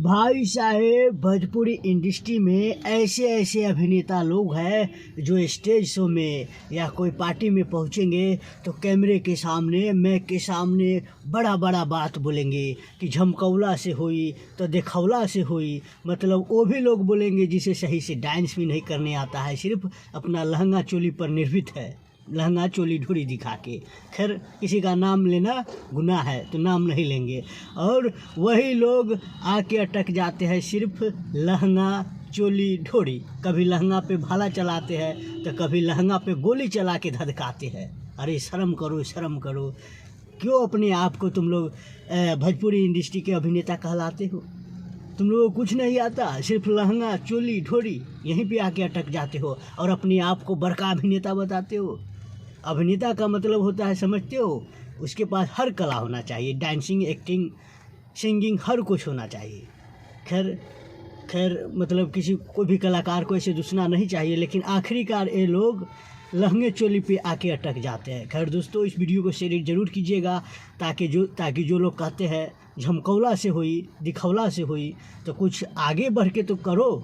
भाई साहेब, भोजपुरी इंडस्ट्री में ऐसे ऐसे अभिनेता लोग हैं जो स्टेज शो में या कोई पार्टी में पहुंचेंगे तो कैमरे के सामने, मैक के सामने बड़ा बड़ा बात बोलेंगे कि झमकौला से हुई तो देखौला से हुई। मतलब वो भी लोग बोलेंगे जिसे सही से डांस भी नहीं करने आता है, सिर्फ अपना लहंगा चोली पर निर्भीत है, लहंगा चोली ढोरी दिखा के। खैर, किसी का नाम लेना गुनाह है तो नाम नहीं लेंगे। और वही लोग आके अटक जाते हैं सिर्फ लहंगा चोली ढोरी। कभी लहंगा पे भाला चलाते हैं तो कभी लहंगा पे गोली चला के धधकाते हैं। अरे शर्म करो, शर्म करो। क्यों अपने आप को तुम लोग भोजपुरी इंडस्ट्री के अभिनेता कहलाते हो? तुम लोगों को कुछ नहीं आता, सिर्फ लहंगा चोली ढोरी यहीं पे आके अटक जाते हो और अपने आप को बड़का अभिनेता बताते हो। अभिनेता का मतलब होता है, समझते हो, उसके पास हर कला होना चाहिए, डांसिंग, एक्टिंग, सिंगिंग, हर कुछ होना चाहिए। खैर मतलब किसी कोई भी कलाकार को ऐसे दूसना नहीं चाहिए, लेकिन आखिरकार ये लोग लहंगे चोली पे आके अटक जाते हैं। खैर दोस्तों, इस वीडियो को शेयर जरूर कीजिएगा ताकि जो लोग कहते हैं झमकौला से हुई, दिखौला से हुई, तो कुछ आगे बढ़ के तो करो।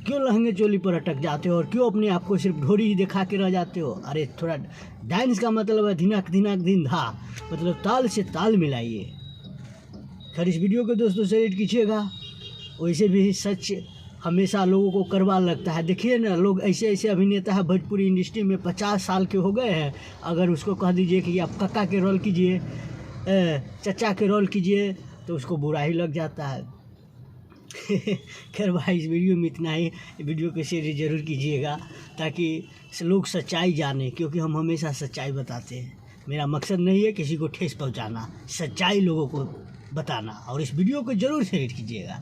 क्यों लहंगे चोली पर अटक जाते हो और क्यों अपने आप को सिर्फ ढोरी ही दिखा के रह जाते हो? अरे थोड़ा डांस का मतलब है धिनाक धिनाक दिन धा, मतलब ताल से ताल मिलाइए। खैर, इस वीडियो को दोस्तों शेयर कीजिएगा। वैसे भी सच हमेशा लोगों को करवा लगता है। देखिए ना, लोग ऐसे ऐसे अभिनेता है भोजपुरी इंडस्ट्री में 50 साल के हो गए हैं, अगर उसको कह दीजिए कि आप काका के रोल कीजिए, चचा के रोल कीजिए, तो उसको बुरा ही लग जाता है। खैर भाई, इस वीडियो में इतना ही। वीडियो को शेयर जरूर कीजिएगा ताकि लोग सच्चाई जाने, क्योंकि हम हमेशा सच्चाई बताते हैं। मेरा मकसद नहीं है किसी को ठेस पहुंचाना, सच्चाई लोगों को बताना। और इस वीडियो को ज़रूर शेयर कीजिएगा।